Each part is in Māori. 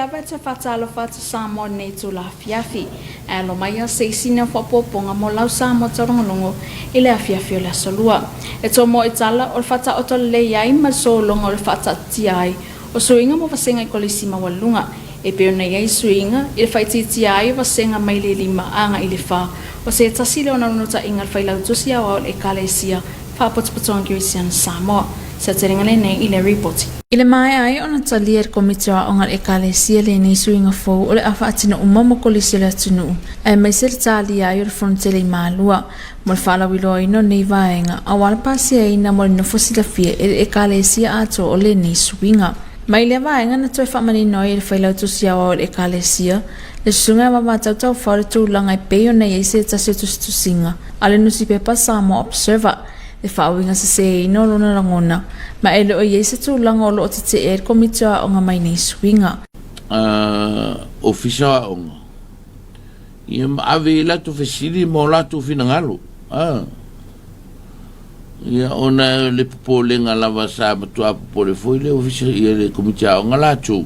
lava te whatalo whata Samoa nei tu la fiafi. E lo mai a seisina whapoponga mo lau Samoa tarongalongo i le afiafi o le asolua. E tō mo i tala o le whata oto le iai ma solonga o le whata tiai o suinga mo vasenga i kolisima walunga. E peo nei ai suinga i le whaiti tiai vasenga mai le lima anga i le wha o se tasile o narunuta inga le whailau tusi au au le kalesia whapotopotonga Christian Samoa. Sa terengale nei i le reporti. I le mai ai ona talia e komiti o ngal e kalesia le nei suinga fou o le afa atina umamo kolisi le atunu. E mai se le talia ai o le frontele i malua. Mo le whalawilo ino nei vaenga a wala pasi e ina mo le nofosi la fia e kalesia ato o le nei suinga. Mai le vaenga na toi whamani noi e le whailau tusi au le kalesia. Le sunga mama tautau whare tūlanga i peo nei e se tasi tusinga. Ale nusi pepa Samoa Observer. Le whauinga sa se ino lona rangona. Ma e leo iei se tūlanga o loo te e komiti o ngā mai nei swinga. Ofisa o ngā. Ia maawe la tu fesiri mo la tu finangalo. Ia ona le popole ngā lava sa matua popole foi le ofisa ia le komiti o ngā la tu.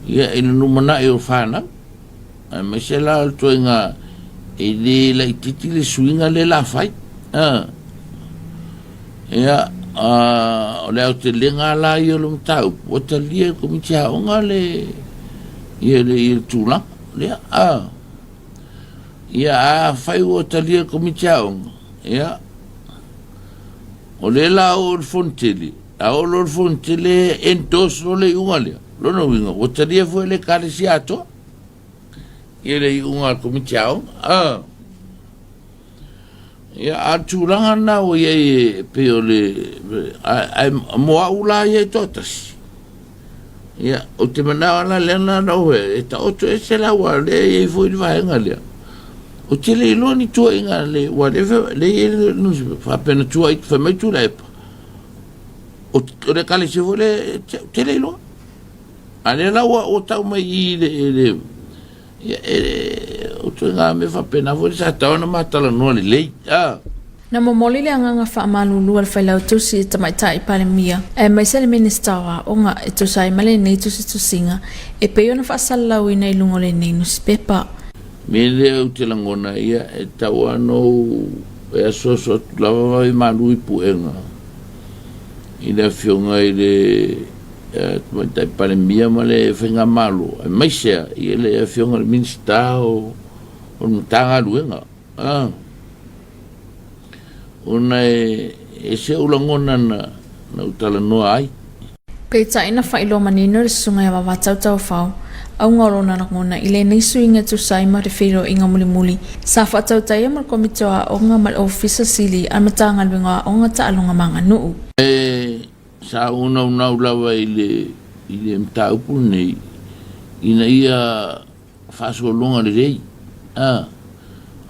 Ia ina numana e o whana. Ma se la tu ngā e le la ititi le swinga le la fai. Ia o le au te lenga la i o le mtau o te lia komiti a onga le ia le tūlang lea ia a whai o te lia komiti a onga ia o le la o le fontele a o le fontele entos o le unga lea lona winga o te lia fwe le karesi ato ia le unga komiti a onga ia a tūranga na o iei pe o le moa ula iei tōtasi ia o te manawa na lena na oe e ta oto e se lawa le iei fwoi ni vahenga lea o te le ilo ni tua inga le whatever le iei nusi whapena tua i whamai tūra epa o le kale se fwoi le te le ilo a le lawa o tau mai i le o tu ngā me whapena fwoi sa tau na matala noa le lei Na momoli le anga wha malulu al whailau tusi e tamaita i pale mia. E mai se le minister wa o ngā e tusai male nei tusi tusinga e peo na whaasalau i nei lungo le nei nusi pepa. Me leo te langona ia e tau anō e asoso atu lava i malu i puenga. I le whionga i le tamaita i pale mia ma le whenga malu. E mai sea i le whionga le minister o mtanga luenga. Ona e se ulangona na utala noa ai. Pei tai na whailo manino le sunga e wawatau tau whau. Au ngorona na ngona i le nisu inga tu saima re whiro inga muli muli. Sa whatau tai amal komitoa o ngā mal ofisa sili a matanga luenga o ngā taalunga manga nuu. Sa unau lawa i le mta upu nei. Ina ia whaso longa le rei. A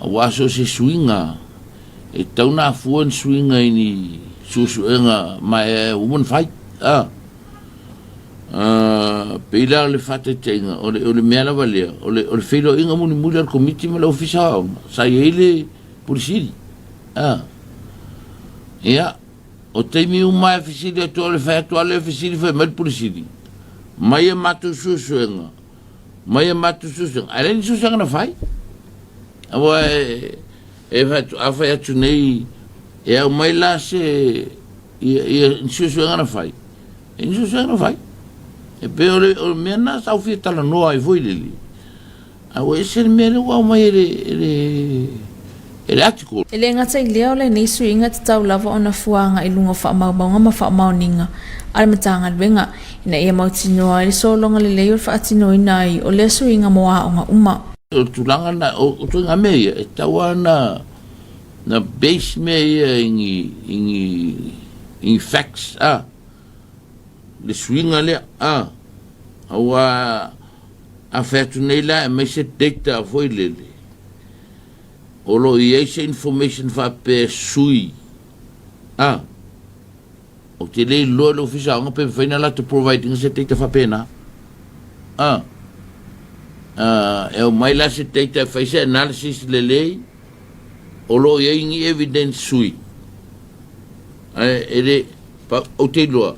waso se suinga. E tau nā fuan swinga i ni susuenga mai e uman whai. Peila o le whata tenga, o le mea lawa lea, o le whilo inga muni muli al komiti ma le ofisa hao, sa i le purisiri. Ia, o teimi umai fisiri atua le whai atua le fisiri whai mai purisiri. Mai e matu susuenga, aleni susuenga na whai. Awa e awhai atu nei e au mai la se i nsusuenga na whai e pe o mea nā sau fia tala noa i fwoi lili au e se mea le wau mai ele article e le ngata i leo le nisu inga te tau lava o na fuanga i lunga whaamaubanga ma whaamauninga ale matanga luenga ina ia mautinoa i le solonga le leo whaatino ina i o le su inga moa o ngā uma o tulanga na o tu nga mea e tawa na base mea ingi facts le swinga le awa a whētu nei la e mai se data a foi lele o lo i eise information whape sui o te lei loa le ofisa anga pe whaina la to providing se data whape na e o mai la se data whaise analysis le lei o lo i ingi evidence sui o te loa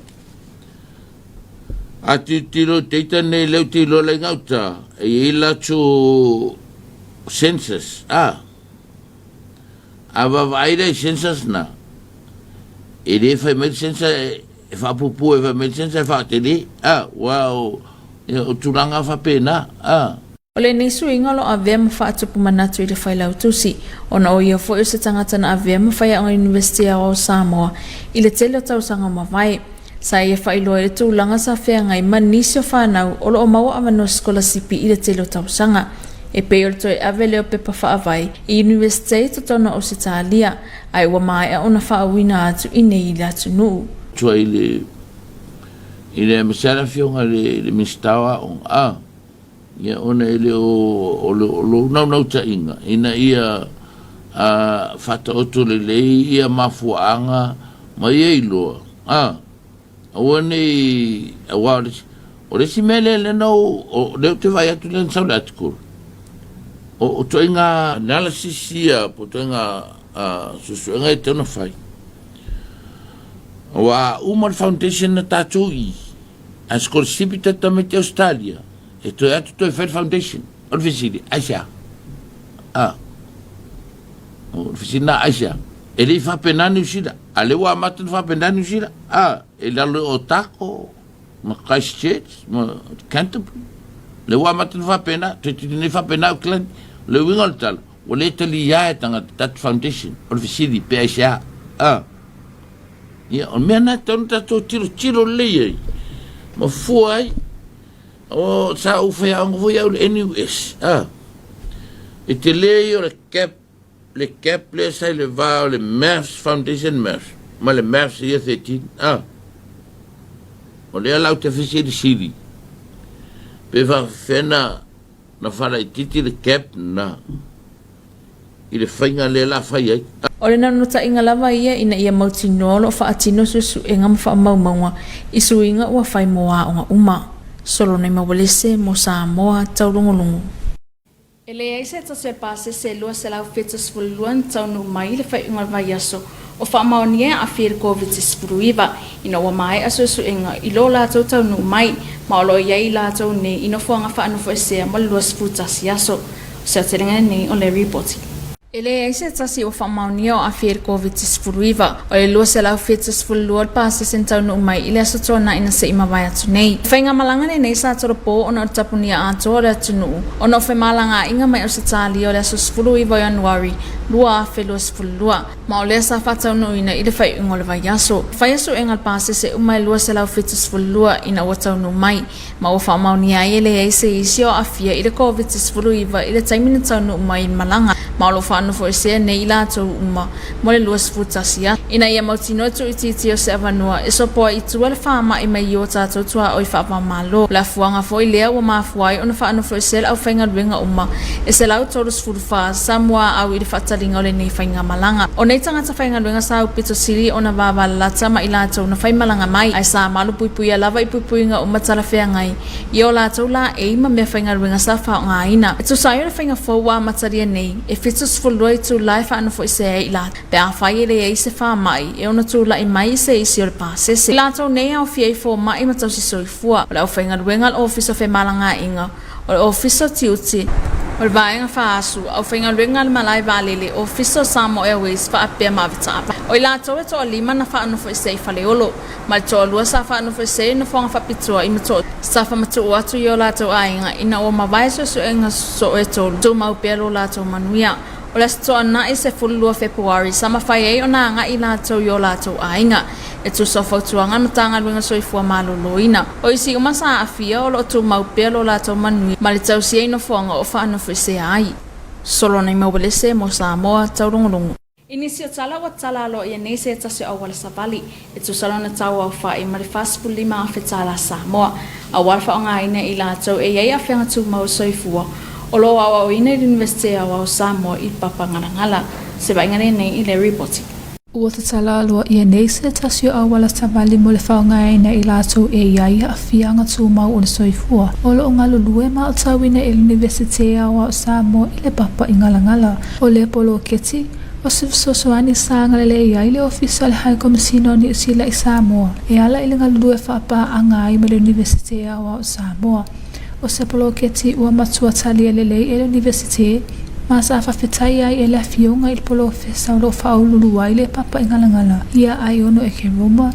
Ati tilo teita nei leu tilo le ngauta. E ila tu census. Ava vaire census na. E le fai me census e fa pupu e fa me census e fa te li. Wow. O tulanga fa pena. O le nisu ingolo a vea mawhaatupu manatu I le whai lautusi. O na o ia fo i se tangata na a vea mawhai a University o Samoa. I le tele o tausanga mawai. Sa ia whai loa le tūlanga sa whea ngai manisi o whanau o lo o maua amano skola sipi I le tele o tausanga. E peo le toi ave leo pepa whaavai I University to tona o Sitalia. Ai ua mai a ona whaawina atu I nei le atu nuu. Tua I le masara fionga le mistawa o ia ona ele o nau ta inga ina ia fata oto le ia mafuanga mai e loa awane awales o le simele le no o le te vai atu le saulatiko o to inga analysis ia po to inga susuenga e tona fai wa Umar Foundation na tatui a scorsipi tatamete Australia e to atu to Fair Foundation o visiri Asia o visina Asia ele fa penani usida ale wa matu fa penani usida ele lo otako ma Christchurch ma Canterbury le wa matu fa pena te ni fa pena clan le wingol tal o le tali ya tanga that foundation o visiri pe Asia ia o mena tonta to tiro le ma fuai o sa u fe ang vo ya NUS e te leo le cap le sa le va le Maths Foundation Maths ma le Maths ia 13 o le ala te fisi di siri pe va fena na fala I titi le cap na I le fainga le la fai ai o le nanu ta inga lava ia ina ia mautinolo o whaatino susu e ngam wha maumaunga I suinga ua whai moa o nga uma solo nei mawalese mo Samoa taulogologo. E le aise ta se pase se lua se lau fetus fuluan taunu mai le whai ungal vai aso o whaamaonia a whir COVID-19 ina ua mai aso su inga I lo lātou taunu mai ma o lo iai lātou ne ino fuanga whaanofo esea ma lua sputasi aso se o terenga nei o le reporti. Ele aise tasi o whamaunia o a whir COVID-19 o le lua se lau fetus fulua pase sen taunu mai I le aso tōna ina se ima vai atu nei. Whainga malanga nei sa toro po o na tapunia ato o le atu nuu. O na whai malanga inga mai o se tali o le aso sfuluiva o Januari lua a whelua sfulua. Ma o le asa whataunu ina I le whai ungo le vai aso. Whai aso engal pase se umai lua se lau fetus fulua ina o taunu mai. Ma o whamaunia I ele aise isi o a whia I le COVID-19 I le taimina taunu mai in malanga. Ma o lo whaanu fo esea nei la tau uma mo le lua sfutasia. Ina ia mautino tu ititi o se avanua e so poa I tua le whaama I mai o tātou tua o I whaapa malo. La fuanga fo I lea wa mafuai o na whaanu fo esea au whainga ruenga uma e se lau tolu sfurufa Samoa au I le whatalinga o le nei whainga malanga. O nei tangata whainga ruenga sa au pito siri o na wawa lata ma I la tau na whai malanga mai ai sa malu puipuia lava I puipuinga uma tala whea ngai I o la tau la e ima mea whainga ruenga sa whao ngā ina. E tu saio le whainga fo wa mataria nei e fitus fulua I tu lai whaanu fo se I la pe a whai ele e se wha mai e ona tu la I mai se isi o le pāsese. I la tau nei au fiei fo mai ma tau si soifua o le au whainga ruenga o office o whe malanga inga o le office o tiuti o le vaenga whaasu au whainga ruenga le malai valele o office o Samoa Airways wha apea mawitapa. O I la tau e toa lima na whaanu fo se I whaleolo ma le toa lua sa whaanu fo se na whanga whapitua I mato sa whamatu o atu I o la tau ainga ina o mawaiso su enga so e tolu tu mau pelo la tau manuia. O le stoa na I se fulua Februari sama whai ei o na nga I lātou I o lātou ainga. E tu so fautuanga na tanga luenga soifua maloloina. O isi uma sa afia o lo tu maupea lo lātou manui. Ma le tau si eino fuanga o whaano fwese ai. Solo nei mawalese mo Samoa taulogologo. Inisi o tala wa tala lo ia nei se tasi o wala savali. E tu salona tau au wha I mare fasipuli maa whetala Samoa. A walfa o ngā ina I lātou e iei a whianga tu mau soifua. O lo au ina University o Samoa I papangarangala se vaingane nei I le reporti. Ua te tala alua ia nei se tasio a wala tavali mo le whaongaina I lātou e iai a whianga tūmau o le soifua. O lo o ngalulue ma o tauina I University o Samoa I le papa I ngalangala. O le polo keti, O se sosoani sanga le ia ile official high commissioner ni sila i Samoa. E ala ile ngalulu e whaapa anga i mele university awa o Samoa. O se poloketi ua matua talia lele ele university masa whawhetai ai ele fionga il polo fesa lo whaululu ai le papa ingalangala. Ia ai ono e ke Roma.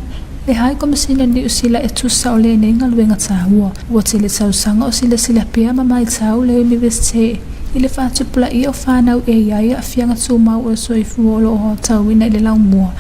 Le high commissioner ni usila e tusa o le ngaluenga tahua. Ua te le tausanga o sila pia mamai tau le university. Ile whaatupula i o whanau e iai a whianga tūmau o soifu o lo o tauina ile lau mua.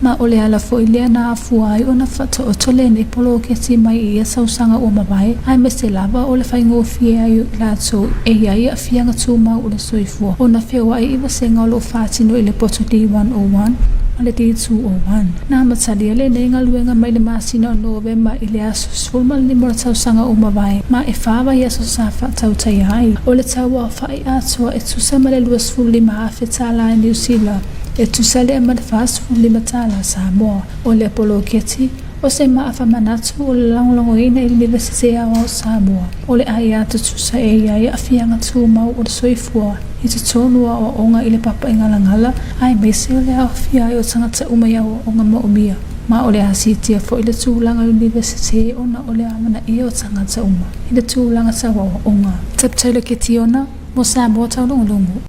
Ma ole ala fo ilea na afuai o na whata o tolene polo ke ti mai i a sausanga o mawai. Ai me se lava o le whaingo fie ai la tō e iai a whianga tūmau o le soifu. O na whiawa i iwa senga o lo whaatino ile poto D101. Ale D201. Na matali ale ne ngaluenga mai le masina o November ile aso sfulma ni mora tausanga o mawai. Ma e whawa i aso sa whatau tai ai. O le taua o whai atua e tusama le luas fuli ma a whetala e New Zealand. E tusale e madafas fuli matala Samoa. O le Apollo Keti. O se maafa manatu o le langolongo ina ili university awa o Samoa. O le ai atu tusa e iai a whianga tūmau o le soifua. I te tōnua o onga i le papa ingalangala. Ai mese o le au whiai o tangata umaya o onga maumia. Ma o le asitia fo i le tūlanga university ona o le amana i o tangata uma. I le tūlanga sawa o onga. Taptaila ke tiona mo Samoa taulongolongo.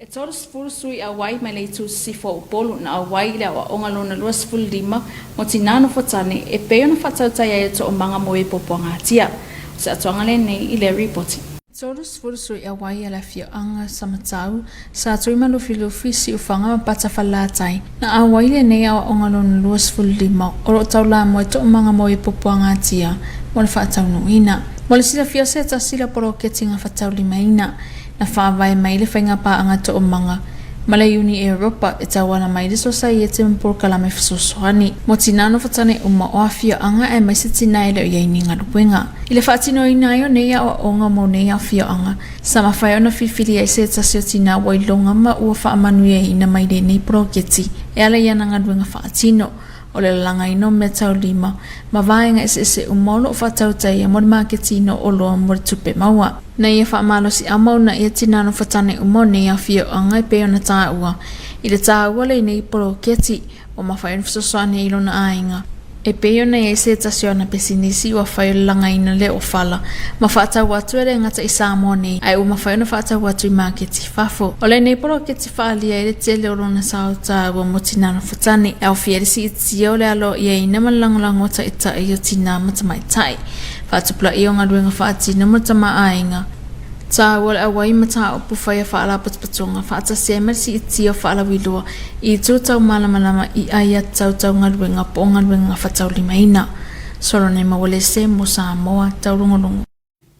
E tōru sifuru sui a wai mai le tu sifo o polu na a wai le a onga lona lua sifuru lima mo tinano fotane e peo na whatautai e to o manga mo e popoanga atia. Se atuanga le nei i le reporti. Tōru sifuru sui a wai a la fia anga samatau sa tuima lufi si ufanga mapata whalatai. Na a wai le nei a onga lona lua sifuru lima o ro taula mo e to o manga mo e popoanga atia mo le whaatau no ina. Mo le sila fia se ta sila poro ketinga whatau lima ina. Na whaawai mai le whainga pā anga to o manga. Mala uni e Europa e tawana mai le society mpur kalame fisosoani. Mo tinano fatane uma o afia anga e mai se tina ele o iei nga luenga. Ile whaatino ina io neia o onga mo neia afia anga. Sama whai ona whiwhiri ai se tasio tina wailonga ma ua whaamanu e ina mai le nei progeti. E ala iana nga luenga whaatino. O le langa ino me tau lima. Ma vaenga ese umolo o whatau tai mo le marketino o loa mo le tupe maua. Na ia whaamalo si amau na ia tinano whatane umone ia fio angai peo na tāua. I le tāua le nei poro keti o mawhai nfisosoane ilo na ainga. E peo na ia se tasio na pesinisi wa whai langa ina le o whala. Ma whaatau watu ere ngata i Samoa nei. Ai o mawhai na whaatau watu i marketi whafo. O le nei poro keti whaalia i le tele o lona sao tāua mo tinano whatane. E au fiere si itia o le alo ia ina malangolango ta ita i o tina matamai tai. Whaatupula i o ngā ruenga whaatina matama ainga. Tā wale awai mata o pufaya whaala patpatonga whaata semer si iti o whaala wilua i tūtau malamalama i aia tautau ngā ruenga po ngā ruenga whatau lima ina. Soro nei mawale se mo Samoa taulongolongo.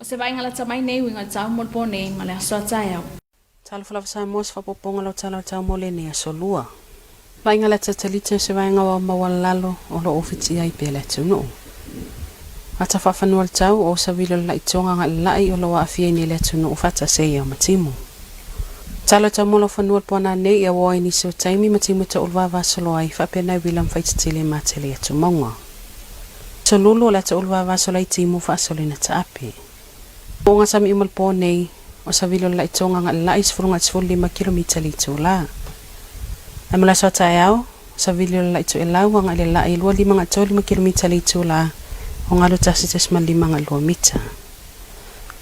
O se vainga la tamai nei winga tau molpo nei ma le asoa tai au. Tala whalawa Samoa se whapoponga lau tala tau mole nei aso lua. Vainga la tatalite se vainga wa mawalalo o lo ofiti ai pe le tunu. Ata whawhanua tau o sa wilo lai tonga ngā lai o loa awhia ni le tunu o whata se ia matimu. Talo tau molo whanua pwana nei ia wai ni seo taimi matimu ta ulwa vasolo ai whapenai wilam whaitatile matele atu maunga. So lulu la ta ulwa vasolo ai timu whaasole na ta api. O ngā sami imal po nei o sa wilo lai tonga ngā lai sfurunga 5 kilomita li tu la. Amala so tai au, sa wilo lai tu e lau ngā le lai 5 kilomita li tu la. O ngalo tasi te sma 5 mita.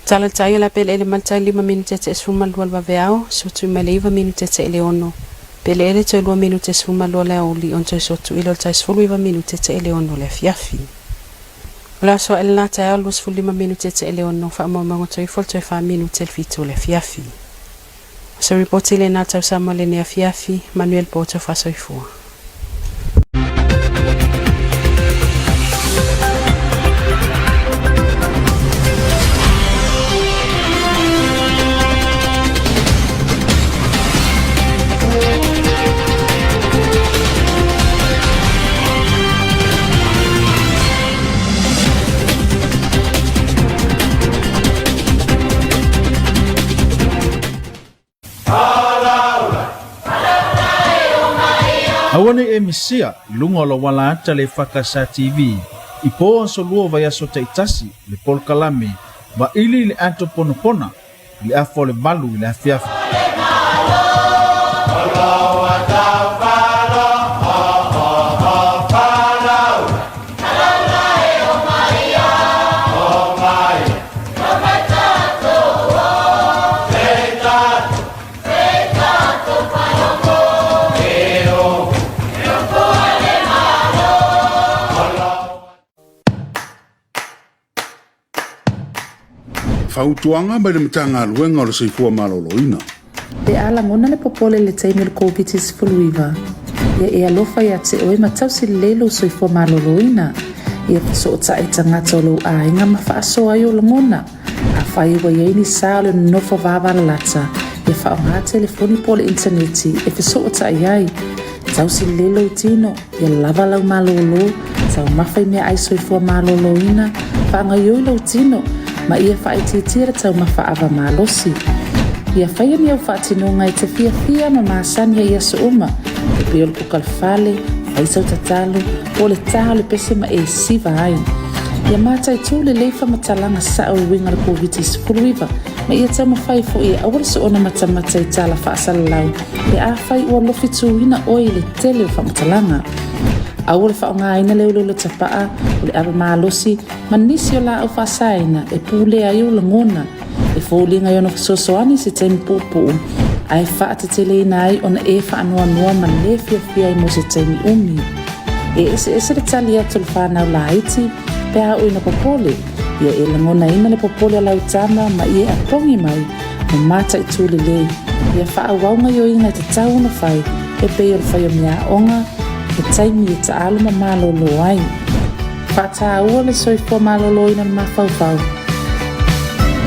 Tala tayo la pele ele malta 5 minute te suma lua lua veao, so tu mele 5 minute te ele ono. Pele ele te 2 minute suma lua le oli on te so tu ilo tai 5 minute te ele ono le fiafi. La so ele la tayo lus 5 minute te ele ono fa mo mango toi fol toi 5 minute le fitu le fiafi. So reporti le na tau sama le ne fiafi, Manuel Porto fa soifua. Awane e misia lunga lo wala tale EFKS TV ipo so luo vaya so taitasi le pol kalame ba ili le antoponopona le afole balu le afiafi Whautuanga mai le matanga luenga o le seifua maloloina. Le ala ngona le popole le taimi le Komiti Faamisionare. Ia alofa ia te oe matausi lelo seifua maloloina. Ia so ta tangata o lo ainga mawhaaso ai o le ngona. A whai wa iaini sa le nofa vāwara lata. Ia whaonga telefoni po le interneti e so ta iai. Tausi lelo tino, ia lava lau malolo, tau mawhai mea ai soifua maloloina, whaanga ioi lau tino, ma ia whaititira tau mawhaawa malosi. Ia whaia miau whaatinonga i te fia ma maasania ia so uma, e pio le pukalfale, whaisau tatalo, o le taha le pese ma e siva ai. Ia mātai tū le leifa matalanga sa o winga le Komiti Faamisionare, ma ia tau mawhai fo ia awara so ona matamata I tala whaasala lau, e a whai ua lofi tūina oi le tele o whamatalanga. Awara whaonga aina leo le tapaa, o le awa malosi, ma nisi o la au whaasaina, e pūle ai o le ngona, e fōlinga iona sosoani se taimi pōpō, ai wha te tele nai ona e wha anua noa ma le fia I mo se taimi umi. E ese le tali atu le whanau la iti, pea o ina popole, ia e langona ina le popole a lau tama ma ia a pongi mai, ma mata I tūle le, ia wha awaunga yo inga te tau na whai, e peo le whai o mea onga, e taimi e ta aluma malolo ai. Wha ta ua le soifua malolo ina le mawhauwhau.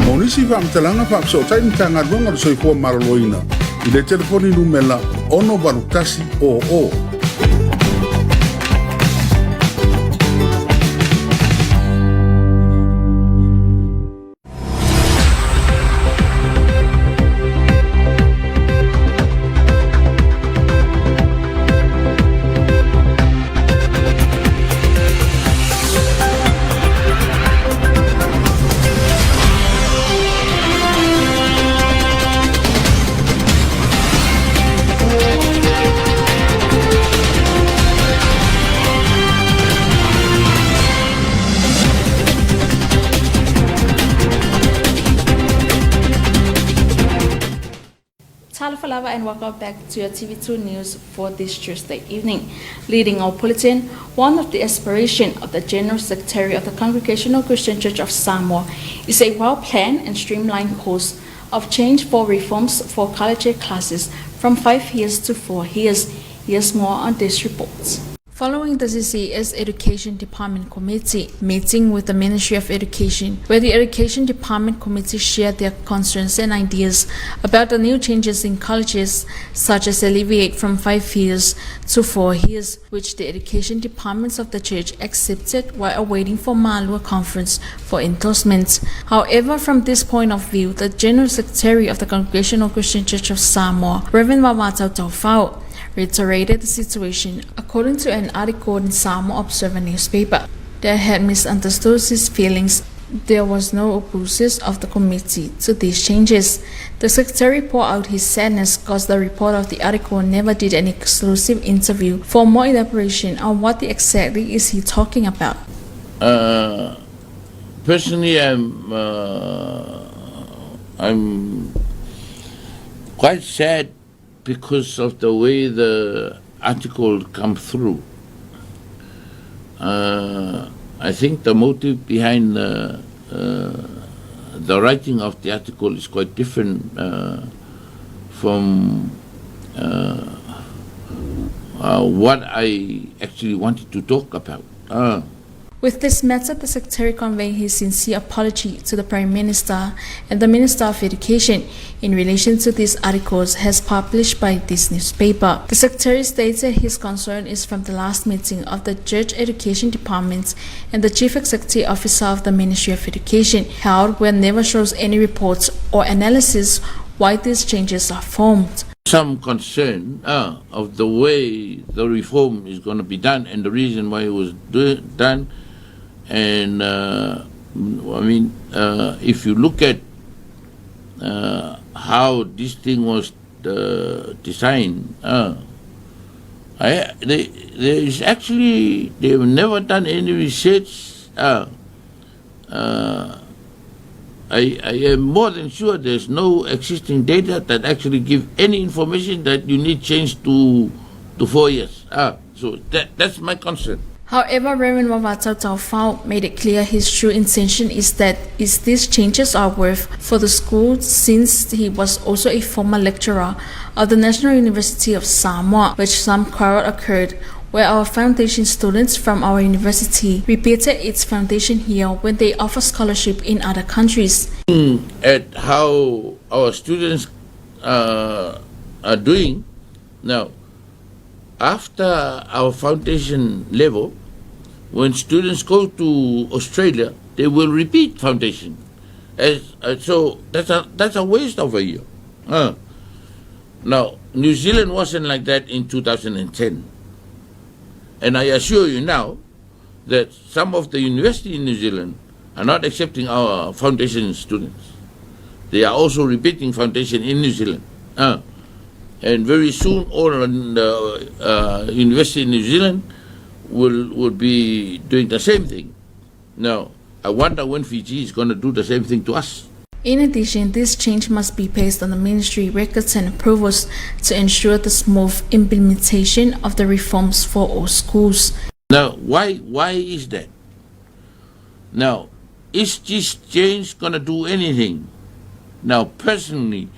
Monisi whaamtalanga whaapso taimi tanga runga le soifua maloloina. I le telefoni numela ono barutasi o. And welcome back to your TV2 News for this Tuesday evening. Leading our bulletin, one of the aspirations of the General Secretary of the Congregational Christian Church of Samoa is a well-planned and streamlined course of change for reforms for college classes from 5 years to 4 years. Here's more on this report. Following the CCS Education Department Committee meeting with the Ministry of Education, where the Education Department Committee shared their concerns and ideas about the new changes in colleges, such as alleviate from 5 years to 4 years, which the Education Departments of the Church accepted while awaiting for Malua Conference for endorsement. However, from this point of view, the General Secretary of the Congregational Christian Church of Samoa, Reverend Wawatau Taufau, reiterated the situation according to an article in Samoa Observer newspaper that had misunderstood his feelings. There was no opposition of the committee to these changes. The secretary poured out his sadness because the reporter of the article never did an exclusive interview for more elaboration on what exactly is he talking about. Personally, I'm quite sad because of the way the article come through. I think the motive behind the writing of the article is quite different from what I actually wanted to talk about. With this matter, the Secretary conveyed his sincere apology to the Prime Minister and the Minister of Education in relation to these articles as published by this newspaper. The Secretary stated his concern is from the last meeting of the Church Education Department and the Chief Executive Officer of the Ministry of Education, held where never shows any reports or analysis why these changes are formed. Some concern of the way the reform is going to be done and the reason why it was done. And if you look at how this thing was designed, they've never done any research. I am more than sure there's no existing data that actually give any information that you need change to 4 years. So that's my concern. However, Reverend Wavatau Taufau made it clear his true intention is that these changes are worth for the school, since he was also a former lecturer of the National University of Samoa, which some quarrel occurred where our foundation students from our university repeated its foundation here when they offer scholarship in other countries. At how our students are doing now, after our foundation level, when students go to Australia, they will repeat foundation. So that's a waste of a year. Now, New Zealand wasn't like that in 2010. And I assure you now that some of the universities in New Zealand are not accepting our foundation students. They are also repeating foundation in New Zealand. And very soon, all the university in New Zealand will be doing the same thing. Now, I wonder when Fiji is going to do the same thing to us. In addition, this change must be based on the ministry records and approvals to ensure the smooth implementation of the reforms for all schools. Now, why is that? Now, is this change going to do anything? Now, personally,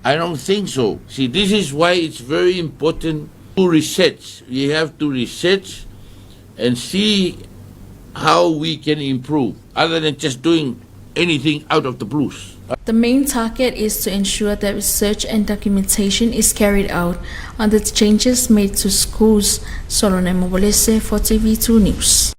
I don't think so. See, this is why it's very important to research. We have to research and see how we can improve, other than just doing anything out of the blues. The main target is to ensure that research and documentation is carried out on the changes made to schools. Solone Mobolese for TV2 News.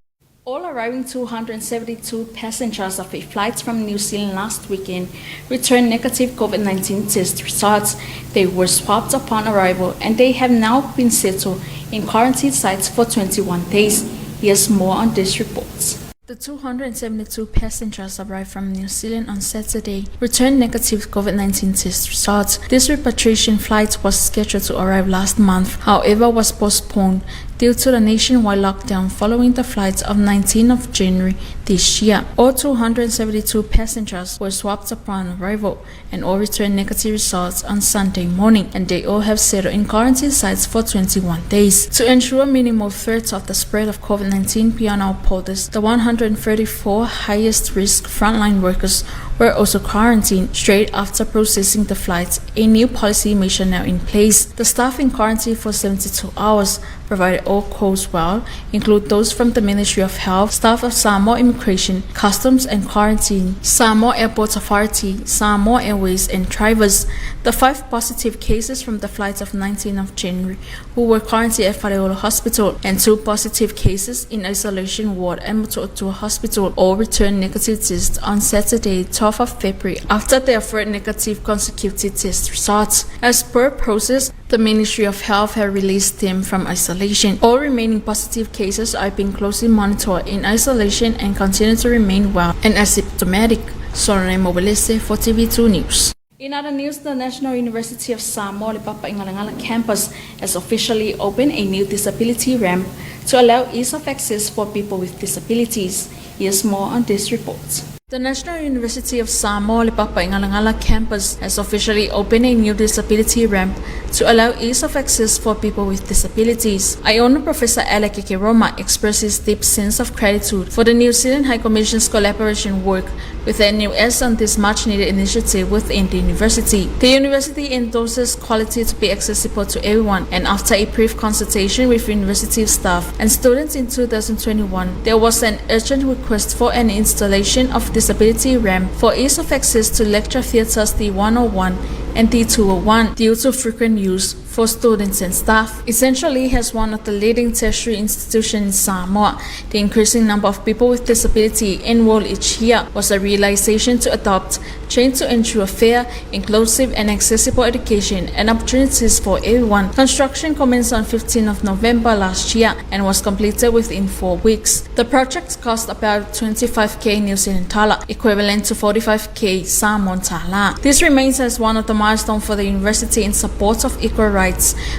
All arriving 272 passengers of a flight from New Zealand last weekend returned negative COVID-19 test results. They were swabbed upon arrival and they have now been settled in quarantine sites for 21 days. Here's more on this report. The 272 passengers arrived from New Zealand on Saturday returned negative COVID-19 test results. This repatriation flight was scheduled to arrive last month, however was postponed due to the nationwide lockdown following the flights of 19th of January this year. All 272 passengers were swabbed upon arrival and all returned negative results on Sunday morning, and they all have settled in quarantine sites for 21 days. To ensure minimal threats of the spread of COVID-19 beyond our borders, the 134 highest risk frontline workers were also quarantined straight after processing the flights. A new policy measure now in place. The staff in quarantine for 72 hours, provided all goes well, include those from the Ministry of Health, staff of Samoa Immigration, Customs and Quarantine, Samoa Airport Authority, Samoa Airways and drivers. The 5 positive cases from the flights of 19th of January who were quarantined at Whareolo Hospital and 2 positive cases in isolation ward at Motuotua Hospital all returned negative tests on Saturday, 12th of February after their 3rd negative consecutive test results. As per process, the Ministry of Health has released them from isolation. All remaining positive cases are being closely monitored in isolation and continue to remain well and asymptomatic. Solone Mobilese for TV2 News. In other news, the National University of Samoa Papa'ingalangala campus has officially opened a new disability ramp to allow ease of access for people with disabilities. Here's more on this report. The National University of Samoa Papa'ingalangala campus has officially opened a new disability ramp to allow ease of access for people with disabilities. Iono Professor Alec Roma expresses deep sense of gratitude for the New Zealand High Commission's collaboration work with NUS on this much-needed initiative within the university. The university endorses quality to be accessible to everyone, and after a brief consultation with university staff and students in 2021, there was an urgent request for an installation of disability ramp for ease of access to lecture theatres D101 and D201 due to frequent use for students and staff. Essentially, as one of the leading tertiary institutions in Samoa, the increasing number of people with disability enrolled each year was a realization to adopt change to ensure fair, inclusive and accessible education and opportunities for everyone. Construction commenced on 15th of November last year and was completed within 4 weeks. The project cost about 25k New Zealand dollar, equivalent to 45k Samoan dollar. This remains as one of the milestones for the university in support of equal rights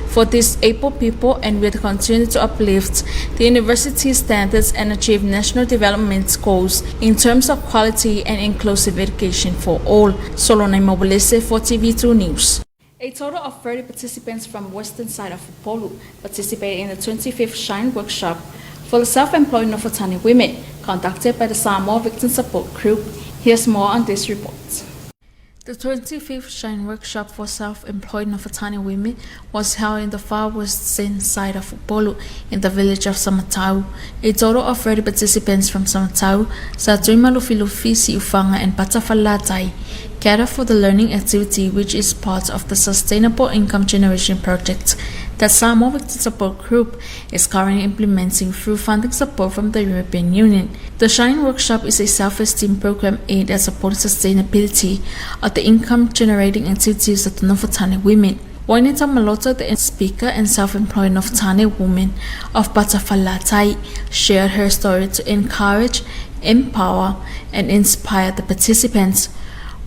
for disabled people, and will continue to uplift the university's standards and achieve national development goals in terms of quality and inclusive education for all. Solone Mobilese for TV2 News. A total of 30 participants from western side of Upolu participated in the 25th Shine Workshop for the self-employed Nofotani women conducted by the Samoa Victim Support Group. Here's more on this report. The 25th Shine Workshop for Self-Employed Nofotani Women was held in the far western side of Upolu in the village of Samatau. A total of 30 participants from Samatau, Satuima Lufilufi, Siufanga, and Patafalatai gathered for the learning activity, which is part of the Sustainable Income Generation Project that Samoa Victim Support Group is currently implementing through funding support from the European Union. The Shine Workshop is a self-esteem program aimed at supporting sustainability of the income-generating activities of the Nofotani women. Juanita Malota, the speaker and self-employed Nofotani woman of Patafalatai, shared her story to encourage, empower, and inspire the participants.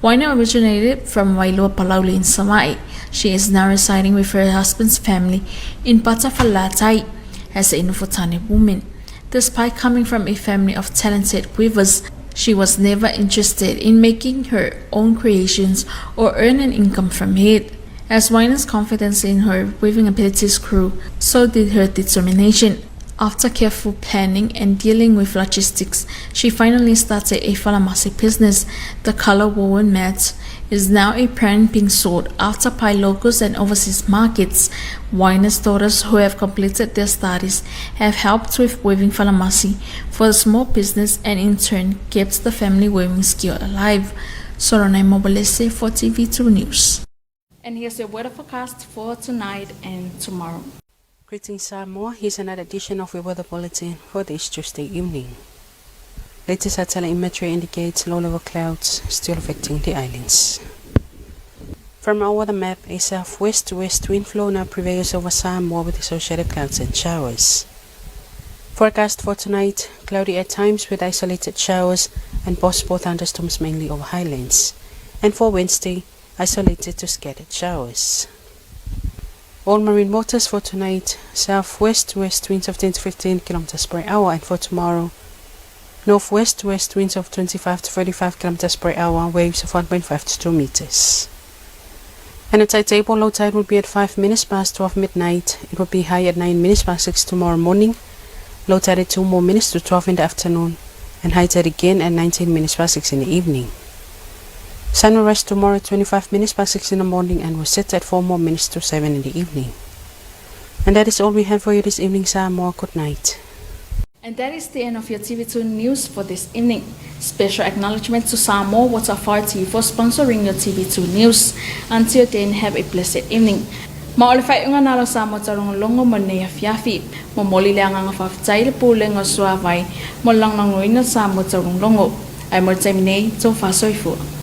Waina originated from Wailua Palauli in Samai. She is now residing with her husband's family in Patafalatai as a Nofotani woman. Despite coming from a family of talented weavers, she was never interested in making her own creations or earn an income from it. As Waina's confidence in her weaving abilities grew, so did her determination. After careful planning and dealing with logistics, she finally started a falamasi business. The color woven mats is now a brand being sold after by locals and overseas markets. Waina's daughters who have completed their studies have helped with weaving falamasi for the small business and in turn kept the family weaving skill alive. Soronai Mobilese for TV2 News. And here's your weather forecast for tonight and tomorrow. Greetings Samoa, here's another edition of your weather bulletin for this Tuesday evening. Latest satellite imagery indicates low-level clouds still affecting the islands. From our weather map, a southwest to west wind flow now prevails over Samoa with associated clouds and showers. Forecast for tonight, cloudy at times with isolated showers and possible thunderstorms mainly over highlands. And for Wednesday, isolated to scattered showers. All marine waters for tonight, southwest to west winds of 10 to 15 km per hour, and for tomorrow, northwest to west winds of 25 to 35 km per hour, waves of 1.5 to 2 meters. And the tide table, low tide will be at 5 minutes past 12 midnight. It will be high at 9 minutes past 6 tomorrow morning. Low tide at 2 more minutes to 12 in the afternoon, and high tide again at 19 minutes past 6 in the evening. Sun will rise tomorrow at 25 minutes past 6 in the morning and will set at 4 more minutes to 7 in the evening. And that is all we have for you this evening, Samoa. Good night. And that is the end of your TV2 news for this evening. Special acknowledgement to Samoa Water Authority for sponsoring your TV2 news. Until then, have a blessed evening. Maolifai unga nalo Samoa Taulogologo mo nei afiafi. Mo moli le anga ngafaftai le pule ngo suavai. Mo lang nanguina Samoa Taulogologo. Ay mo taminei to fasoifu.